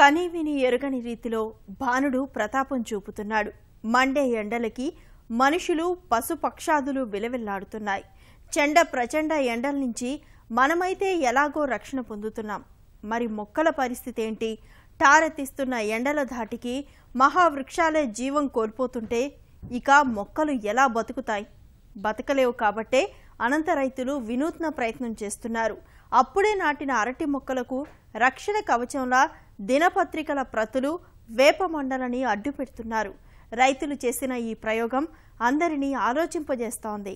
కనీవిని ఎరుగని రీతిలో భానుడు ప్రతాపం చూపుతున్నాడు. మండే ఎండలకి మనుషులు పశుపక్షాదులు విలవిల్లాడుతున్నాయి. చెండ ప్రచండ ఎండల నుంచి మనమైతే ఎలాగో రక్షణ పొందుతున్నాం. మరి మొక్కల పరిస్థితి ఏంటి? టారెత్తిస్తున్న ఎండల ధాటికి మహావృక్షాలే జీవం కోల్పోతుంటే ఇక మొక్కలు ఎలా బతుకుతాయి? బతకలేవు కాబట్టే అనంత రైతులు వినూత్న ప్రయత్నం చేస్తున్నారు. అప్పుడే నాటిన అరటి మొక్కలకు రక్షణ కవచంలా దినపత్రికల ప్రతులు వేప మండలని అడ్డుపెడుతున్నారు. రైతులు చేసిన ఈ ప్రయోగం అందరినీ ఆలోచింపజేస్తోంది.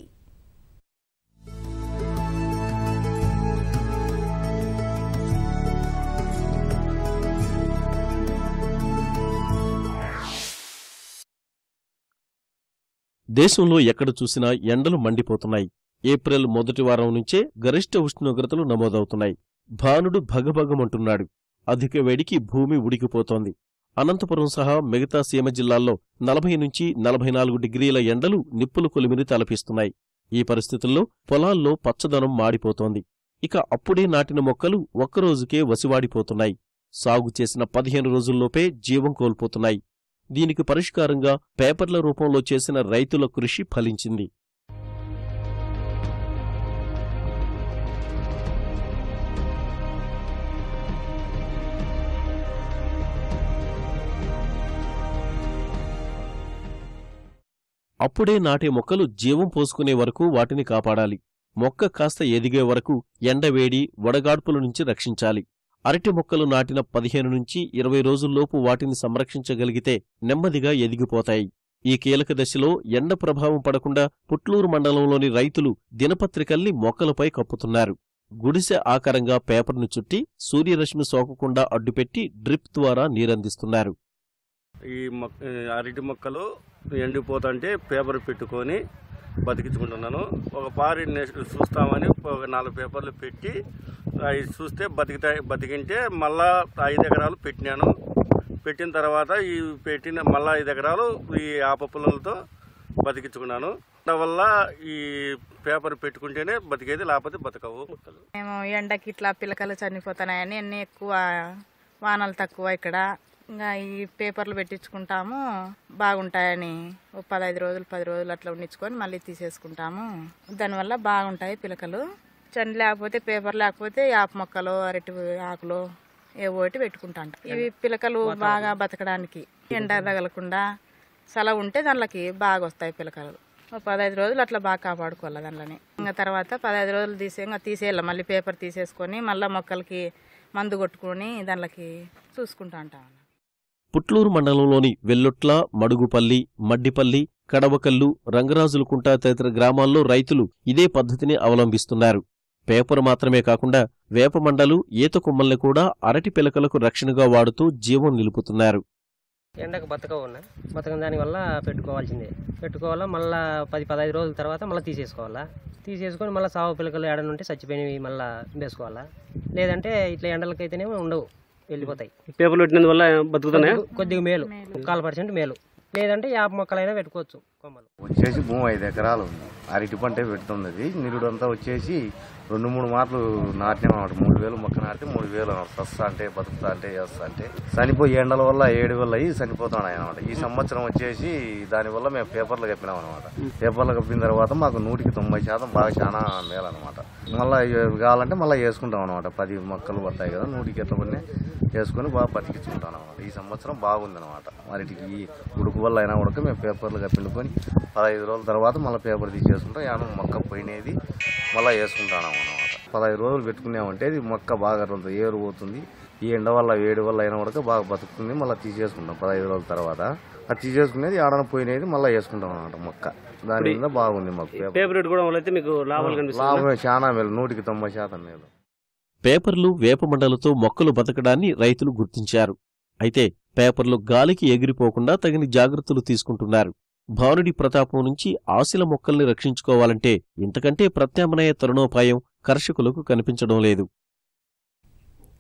దేశంలో ఎక్కడ చూసినా ఎండలు మండిపోతున్నాయి. ఏప్రిల్ మొదటి వారం నుంచే గరిష్ట ఉష్ణోగ్రతలు నమోదవుతున్నాయి. భానుడు భగభగమంటున్నాడు. అధిక వేడికి భూమి ఉడికిపోతోంది. అనంతపురం సహా మిగతా సీమ జిల్లాల్లో 40 నుంచి 44 డిగ్రీల ఎండలు నిప్పులు కొలిమిని తలపిస్తున్నాయి. ఈ పరిస్థితుల్లో పొలాల్లో పచ్చదనం మాడిపోతోంది. ఇక అప్పుడే నాటిన మొక్కలు ఒక్కరోజుకే వసివాడిపోతున్నాయి. సాగు చేసిన 15 రోజుల్లోపే జీవం కోల్పోతున్నాయి. దీనికి పరిష్కారంగా పేపర్ల రూపంలో చేసిన రైతుల కృషి ఫలించింది. అప్పుడే నాటే మొక్కలు జీవం పోసుకునే వరకు వాటిని కాపాడాలి. మొక్క కాస్త ఎదిగే వరకు ఎండవేడి, వడగాడ్పుల నుంచి రక్షించాలి. అరటి మొక్కలు నాటిన 15 నుంచి 20 రోజుల్లోపు వాటిని సంరక్షించగలిగితే నెమ్మదిగా ఎదిగిపోతాయి. ఈ కీలక దశలో ఎండ ప్రభావం పడకుండా పుట్లూరు మండలంలోని రైతులు దినపత్రికల్ని మొక్కలపై కప్పుతున్నారు. గుడిసె ఆకారంగా పేపర్ను చుట్టి సూర్యరశ్మి సోకకుండా అడ్డుపెట్టి డ్రిప్ ద్వారా నీరందిస్తున్నారు. ఈ అరటి మొక్కలు ఎండిపోతుంటే పేపర్ పెట్టుకొని బతికించుకుంటున్నాను. ఒక పారి చూస్తామని ఒక 4 పేపర్లు పెట్టి అవి చూస్తే బతికింటే మళ్ళా 5 ఎకరాలు పెట్టినాను. పెట్టిన తర్వాత ఈ పెట్టిన మళ్ళా 5 ఎకరాలు ఈ ఆప పుల్లలతో బతికించుకున్నాను. దానివల్ల ఈ పేపర్ పెట్టుకుంటేనే బతికేది, లేకపోతే బతకవు. మేము ఎండకి ఇట్లా పిల్లకలు చనిపోతున్నాయని అన్ని ఎక్కువ వానలు తక్కువ ఇక్కడ, ఇంకా ఈ పేపర్లు పెట్టించుకుంటాము బాగుంటాయని 15 రోజులు 10 రోజులు అట్లా ఉండించుకొని మళ్ళీ తీసేసుకుంటాము. దానివల్ల బాగుంటాయి పిలకలు. చండి లేకపోతే పేపర్ లేకపోతే ఆప మొక్కలు అరటి ఆకులు ఏవో ఒకటి పెట్టుకుంటాం. ఇవి పిలకలు బాగా బతకడానికి ఎండ తగలకుండా సెలవు ఉంటే దాంట్లోకి బాగా వస్తాయి పిలకలు. 15 రోజులు అట్లా బాగా కాపాడుకోవాలి దాంట్లోని. ఇంకా తర్వాత 15 రోజులు తీసేయాలి. మళ్ళీ పేపర్ తీసేసుకొని మళ్ళీ మొక్కలకి మందు కొట్టుకొని దాంట్లోకి చూసుకుంటా ఉంటాం. పుట్లూరు మండలంలోని వెల్లొట్ల, మడుగుపల్లి, మడ్డిపల్లి, కడవకల్లు, రంగరాజులకుంట తదితర గ్రామాల్లో రైతులు ఇదే పద్ధతిని అవలంబిస్తున్నారు. పేపర్ మాత్రమే కాకుండా వేప మండలు, ఈత కొమ్మల్ని కూడా అరటి పిలకలకు రక్షణగా వాడుతూ జీవం నిలుపుతున్నారు. ఎండకు బతకం దానివల్ల పెట్టుకోవాలా. మళ్ళీ 10-15 రోజుల తర్వాత మళ్ళీ తీసేసుకొని మళ్ళీ సాగు పిలకలు ఏడనుంటే చచ్చిపోయినవి మళ్ళీ వేసుకోవాలా. లేదంటే ఇట్లా ఎండలకైతేనే ఉండవు, వెళ్ళిపోతాయి. పేపర్లు పెట్టినందువల్ల బతుకుతున్నాయి. కొద్దిగా మేలు, 1/4% మేలు. లేదంటే 50 మొక్కలైనా పెట్టుకోవచ్చు. కొమ్మలు వచ్చేసి భూమి 5 ఎకరాలు ఉంది. అరటి పంటే పెడుతున్నది. నిరుడు అంతా వచ్చేసి 2-3 మార్లు నాటినామన్నమాట. 3000 మొక్క నాటితే 3000 వస్తా అంటే బతుకుతా అంటే చేస్తా అంటే చనిపోయి ఎండల వల్ల 7,000 అయ్యి చనిపోతున్నాయి అనమాట. ఈ సంవత్సరం వచ్చేసి దానివల్ల మేము పేపర్లు కప్పినాం అనమాట. పేపర్లు కప్పిన తర్వాత మాకు 100% బాగా చాలా మేలు అనమాట. మళ్ళీ కావాలంటే మళ్ళీ వేసుకుంటాం అనమాట. 10 మొక్కలు పడతాయి కదా, 100కి ఎట్లా పడినా వేసుకొని బాగా బతికించుకుంటాం అనమాట. ఈ సంవత్సరం బాగుంది అనమాట. వాటికి ఉడుకు వల్ల అయినా ఉడక మేము పేపర్లు కప్పిండుకొని 15 రోజుల తర్వాత మళ్ళీ పేపర్ తీసేసుకుంటాం. యానం మొక్క పోయినది మళ్ళీ వేసుకుంటాం అనమాట. 15 రోజులు పెట్టుకున్నామంటే ఇది మొక్క బాగా ఏరు పోతుంది. ఈ ఎండ వల్ల వేడి వల్ల అయినా ఉడక బాగా బతుకుతుంది. మళ్ళీ తీసేసుకుంటాం 15 రోజుల తర్వాత. అది తీసేసుకునేది ఆడన పోయినది మళ్ళీ వేసుకుంటాం అనమాట. మొక్క దాని మీద బాగుంది మాకు. లాభం చాలా మేలు, 100% మేలు. పేపర్లు, వేప మండలతో మొక్కలు బతకడాన్ని రైతులు గుర్తించారు. అయితే పేపర్లు గాలికి ఎగిరిపోకుండా తగిన జాగ్రత్తలు తీసుకుంటున్నారు. భానుడి ప్రతాపం నుంచి ఆశల మొక్కల్ని రక్షించుకోవాలంటే ఇంతకంటే ప్రత్యామ్నాయ తరుణోపాయం కర్షకులకు కనిపించడం లేదు.